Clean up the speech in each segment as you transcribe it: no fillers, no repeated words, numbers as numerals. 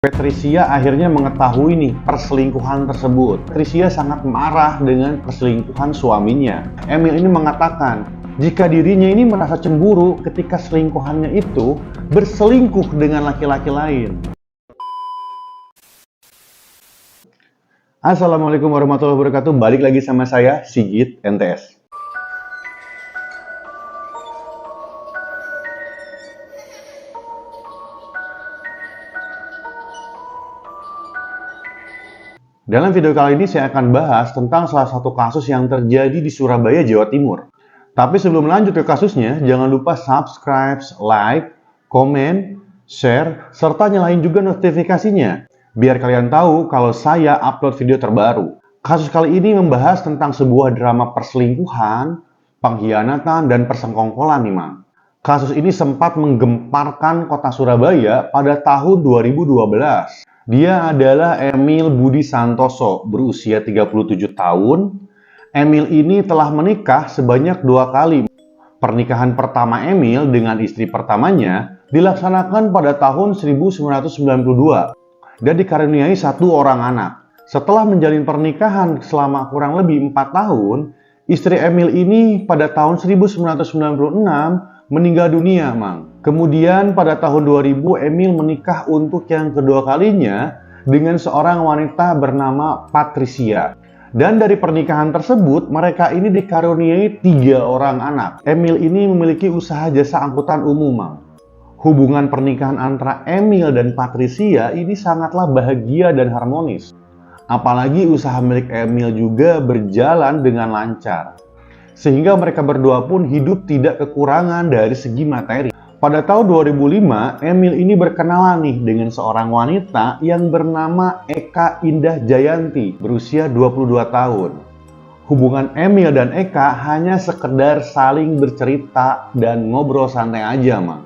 Patricia akhirnya mengetahui nih perselingkuhan tersebut. Patricia sangat marah dengan perselingkuhan suaminya. Emil ini mengatakan jika dirinya ini merasa cemburu ketika selingkuhannya itu berselingkuh dengan laki-laki lain. Assalamualaikum warahmatullahi wabarakatuh. Balik lagi sama saya, Sigit NTS. Dalam video kali ini saya akan bahas tentang salah satu kasus yang terjadi di Surabaya, Jawa Timur. Tapi sebelum lanjut ke kasusnya, jangan lupa subscribe, like, komen, share, serta nyalain juga notifikasinya. Biar kalian tahu kalau saya upload video terbaru. Kasus kali ini membahas tentang sebuah drama perselingkuhan, pengkhianatan, dan persekongkolan nih, Mang. Kasus ini sempat menggemparkan kota Surabaya pada tahun 2012. Dia adalah Emil Budi Santoso, berusia 37 tahun. Emil ini telah menikah sebanyak 2 kali. Pernikahan pertama Emil dengan istri pertamanya dilaksanakan pada tahun 1992 dan dikaruniai 1 orang anak. Setelah menjalin pernikahan selama kurang lebih 4 tahun, istri Emil ini pada tahun 1996 meninggal dunia, Mang. Kemudian pada tahun 2000 Emil menikah untuk yang kedua kalinya dengan seorang wanita bernama Patricia. Dan dari pernikahan tersebut mereka ini dikaruniai 3 orang anak. Emil ini memiliki usaha jasa angkutan umum, Mang. Hubungan pernikahan antara Emil dan Patricia ini sangatlah bahagia dan harmonis. Apalagi usaha milik Emil juga berjalan dengan lancar. Sehingga mereka berdua pun hidup tidak kekurangan dari segi materi. Pada tahun 2005, Emil ini berkenalan nih dengan seorang wanita yang bernama Eka Indah Jayanti, berusia 22 tahun. Hubungan Emil dan Eka hanya sekedar saling bercerita dan ngobrol santai aja, Mang.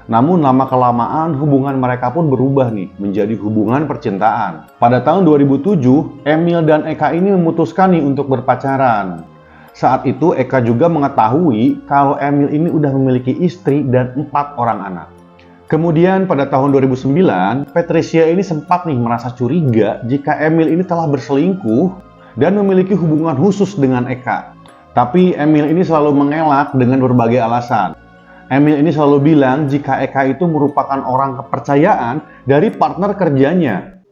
Namun lama-kelamaan hubungan mereka pun berubah nih menjadi hubungan percintaan. Pada tahun 2007, Emil dan Eka ini memutuskan nih untuk berpacaran. Saat itu Eka juga mengetahui kalau Emil ini udah memiliki istri dan 4 orang anak. Kemudian pada tahun 2009, Patricia ini sempat nih merasa curiga jika Emil ini telah berselingkuh dan memiliki hubungan khusus dengan Eka. Tapi Emil ini selalu mengelak dengan berbagai alasan. Emil ini selalu bilang jika Eka itu merupakan orang kepercayaan dari partner kerjanya.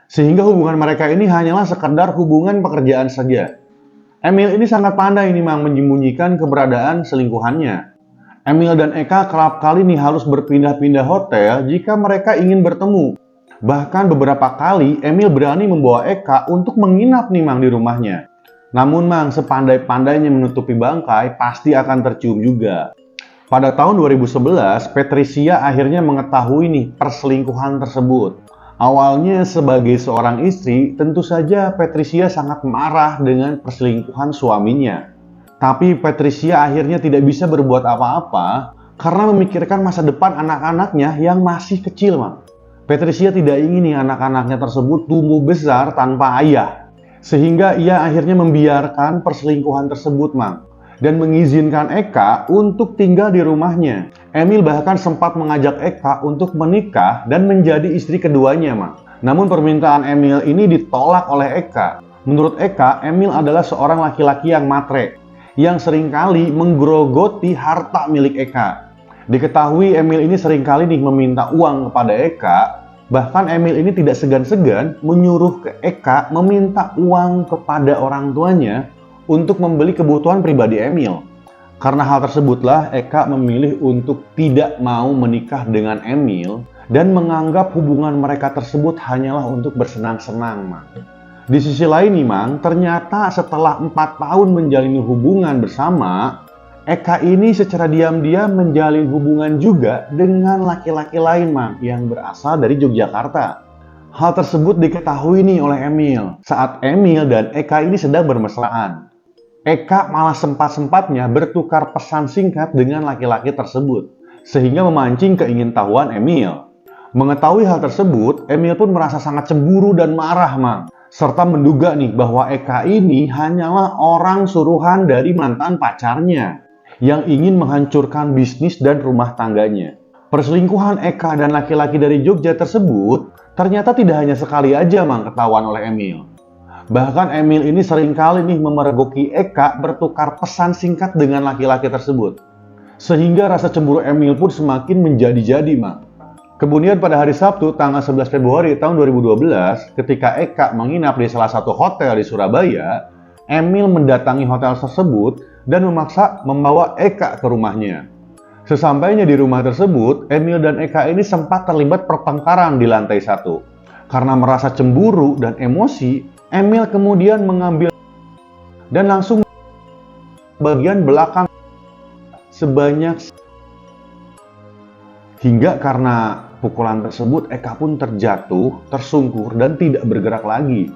Sehingga hubungan mereka ini hanyalah sekedar hubungan pekerjaan saja. Emil ini sangat pandai nih, Mang, menyembunyikan keberadaan selingkuhannya. Emil dan Eka kerap kali nih harus berpindah-pindah hotel jika mereka ingin bertemu. Bahkan beberapa kali Emil berani membawa Eka untuk menginap nih, Mang, di rumahnya. Namun, Mang, sepandai-pandainya menutupi bangkai pasti akan tercium juga. Pada tahun 2011, Patricia akhirnya mengetahui nih perselingkuhan tersebut. Awalnya sebagai seorang istri, tentu saja Patricia sangat marah dengan perselingkuhan suaminya. Tapi Patricia akhirnya tidak bisa berbuat apa-apa karena memikirkan masa depan anak-anaknya yang masih kecil, Mang. Patricia tidak ingin nih anak-anaknya tersebut tumbuh besar tanpa ayah. Sehingga ia akhirnya membiarkan perselingkuhan tersebut, Mang, dan mengizinkan Eka untuk tinggal di rumahnya. Emil bahkan sempat mengajak Eka untuk menikah dan menjadi istri keduanya, Mang. Namun permintaan Emil ini ditolak oleh Eka. Menurut Eka, Emil adalah seorang laki-laki yang matre, yang seringkali menggerogoti harta milik Eka. Diketahui Emil ini seringkali nih meminta uang kepada Eka. Bahkan Emil ini tidak segan-segan menyuruh ke Eka meminta uang kepada orang tuanya untuk membeli kebutuhan pribadi Emil. Karena hal tersebutlah Eka memilih untuk tidak mau menikah dengan Emil dan menganggap hubungan mereka tersebut hanyalah untuk bersenang-senang, Mang. Di sisi lain nih, Mang, ternyata setelah 4 tahun menjalin hubungan bersama, Eka ini secara diam-diam menjalin hubungan juga dengan laki-laki lain, Mang, yang berasal dari Yogyakarta. Hal tersebut diketahui nih oleh Emil saat Emil dan Eka ini sedang bermesraan. Eka malah sempat-sempatnya bertukar pesan singkat dengan laki-laki tersebut, sehingga memancing keingintahuan Emil. Mengetahui hal tersebut, Emil pun merasa sangat cemburu dan marah, Mang, serta menduga nih bahwa Eka ini hanyalah orang suruhan dari mantan pacarnya yang ingin menghancurkan bisnis dan rumah tangganya. Perselingkuhan Eka dan laki-laki dari Jogja tersebut Ternyata tidak hanya sekali aja Mang ketahuan oleh Emil. Bahkan Emil ini seringkali nih memergoki Eka bertukar pesan singkat dengan laki-laki tersebut. Sehingga rasa cemburu Emil pun semakin menjadi-jadi, Mang. Kemudian pada hari Sabtu tanggal 11 Februari tahun 2012, ketika Eka menginap di salah satu hotel di Surabaya, Emil mendatangi hotel tersebut dan memaksa membawa Eka ke rumahnya. Sesampainya di rumah tersebut, Emil dan Eka ini sempat terlibat pertengkaran di lantai 1. Karena merasa cemburu dan emosi, Emil kemudian mengambil dan langsung bagian belakang sebanyak hingga karena pukulan tersebut Eka pun terjatuh, tersungkur dan tidak bergerak lagi.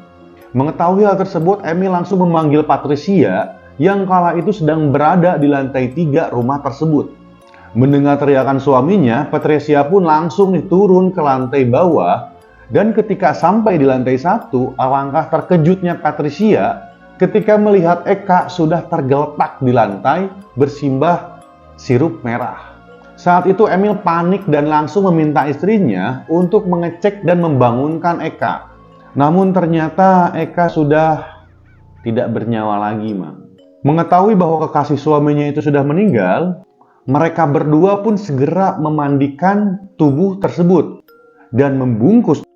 Mengetahui hal tersebut, Emil langsung memanggil Patricia yang kala itu sedang berada di lantai 3 rumah tersebut. Mendengar teriakan suaminya, Patricia pun langsung turun ke lantai bawah. Dan ketika sampai di lantai 1, alangkah terkejutnya Patricia ketika melihat Eka sudah tergeletak di lantai bersimbah sirup merah. Saat itu Emil panik dan langsung meminta istrinya untuk mengecek dan membangunkan Eka. Namun ternyata Eka sudah tidak bernyawa lagi, Mang. Mengetahui bahwa kekasih suaminya itu sudah meninggal, mereka berdua pun segera memandikan tubuh tersebut dan membungkus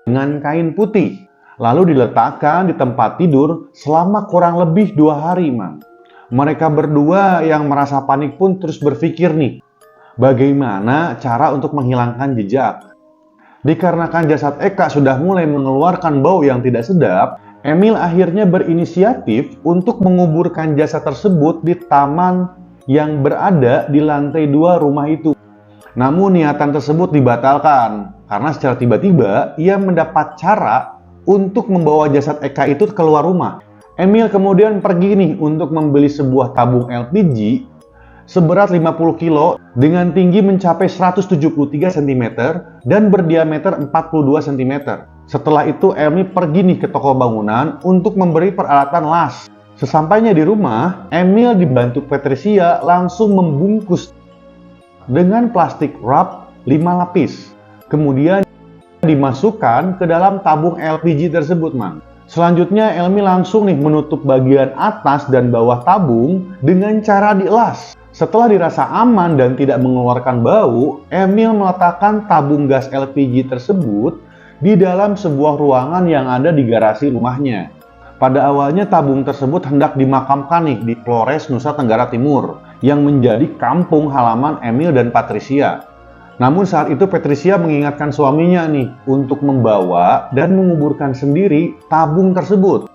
dengan kain putih, lalu diletakkan di tempat tidur selama kurang lebih 2 hari, Mang. Mereka berdua yang merasa panik pun terus berpikir nih, bagaimana cara untuk menghilangkan jejak. Dikarenakan jasad Eka sudah mulai mengeluarkan bau yang tidak sedap, Emil akhirnya berinisiatif untuk menguburkan jasad tersebut di taman yang berada di lantai 2 rumah itu. Namun niatan tersebut dibatalkan karena secara tiba-tiba ia mendapat cara untuk membawa jasad Eka itu keluar rumah. Emil kemudian pergi nih untuk membeli sebuah tabung LPG seberat 50 kilo dengan tinggi mencapai 173 cm dan berdiameter 42 cm. Setelah itu Emil pergi nih ke toko bangunan untuk memberi peralatan las. Sesampainya di rumah, Emil dibantu Patricia langsung membungkus dengan plastik wrap 5 lapis. Kemudian dimasukkan ke dalam tabung LPG tersebut, Mang. Selanjutnya Emil langsung nih menutup bagian atas dan bawah tabung dengan cara dielas. Setelah dirasa aman dan tidak mengeluarkan bau, Emil meletakkan tabung gas LPG tersebut di dalam sebuah ruangan yang ada di garasi rumahnya. Pada awalnya tabung tersebut hendak dimakamkan nih di Flores, Nusa Tenggara Timur, yang menjadi kampung halaman Emil dan Patricia. Namun saat itu Patricia mengingatkan suaminya nih untuk membawa dan menguburkan sendiri tabung tersebut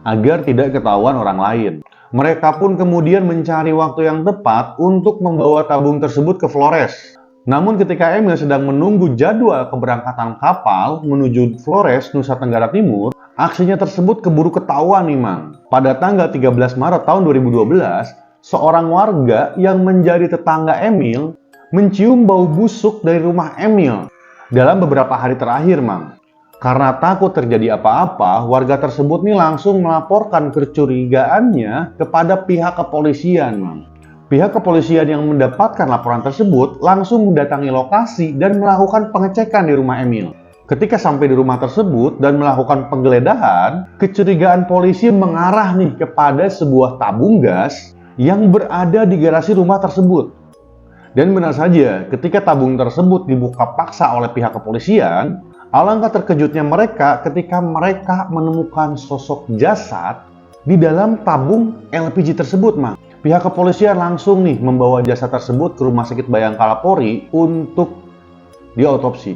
agar tidak ketahuan orang lain. Mereka pun kemudian mencari waktu yang tepat untuk membawa tabung tersebut ke Flores. Namun ketika Emil sedang menunggu jadwal keberangkatan kapal menuju Flores, Nusa Tenggara Timur, aksinya tersebut keburu ketahuan nih, Mang. Pada tanggal 13 Maret tahun 2012, seorang warga yang menjadi tetangga Emil mencium bau busuk dari rumah Emil dalam beberapa hari terakhir, Mang. Karena takut terjadi apa-apa, warga tersebut nih langsung melaporkan kecurigaannya kepada pihak kepolisian, Mang. Pihak kepolisian yang mendapatkan laporan tersebut langsung mendatangi lokasi dan melakukan pengecekan di rumah Emil. Ketika sampai di rumah tersebut dan melakukan penggeledahan, kecurigaan polisi mengarah nih kepada sebuah tabung gas yang berada di garasi rumah tersebut. Dan benar saja, ketika tabung tersebut dibuka paksa oleh pihak kepolisian, alangkah terkejutnya mereka ketika mereka menemukan sosok jasad di dalam tabung LPG tersebut, Mang. Pihak kepolisian langsung nih membawa jasad tersebut ke Rumah Sakit Bayangkara Polri untuk diautopsi.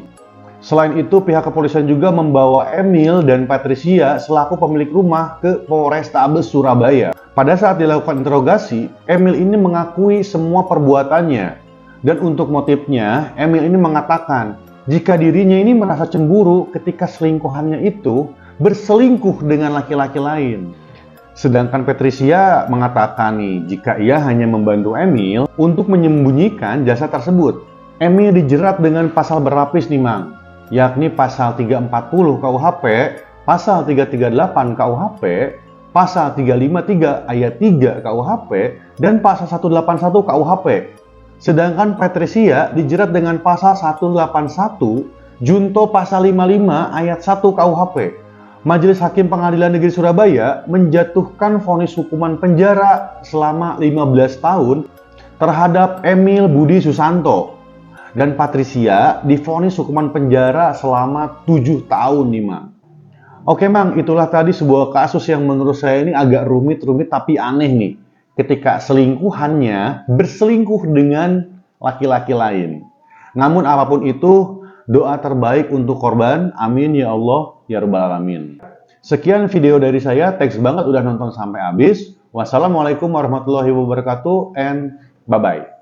Selain itu, pihak kepolisian juga membawa Emil dan Patricia selaku pemilik rumah ke Polrestabes Surabaya. Pada saat dilakukan interogasi, Emil ini mengakui semua perbuatannya. Dan untuk motifnya, Emil ini mengatakan jika dirinya ini merasa cemburu ketika selingkuhannya itu berselingkuh dengan laki-laki lain. Sedangkan Patricia mengatakan nih, jika ia hanya membantu Emil untuk menyembunyikan jasad tersebut. Emil dijerat dengan pasal berlapis nih, Mang, yakni pasal 340 KUHP, pasal 338 KUHP, pasal 353 ayat 3 KUHP, dan pasal 181 KUHP. Sedangkan Patricia dijerat dengan pasal 181 Junto pasal 55 ayat 1 KUHP. Majelis Hakim Pengadilan Negeri Surabaya menjatuhkan vonis hukuman penjara selama 15 tahun terhadap Emil Budi Susanto, dan Patricia divonis hukuman penjara selama 7 tahun nih, Mang. Oke, Mang, itulah tadi sebuah kasus yang menurut saya ini agak rumit-rumit tapi aneh nih. Ketika selingkuhannya berselingkuh dengan laki-laki lain. Namun apapun itu, doa terbaik untuk korban. Amin ya Allah ya Rabbal Alamin. Sekian video dari saya. Thanks banget udah nonton sampai habis. Wassalamualaikum warahmatullahi wabarakatuh and bye-bye.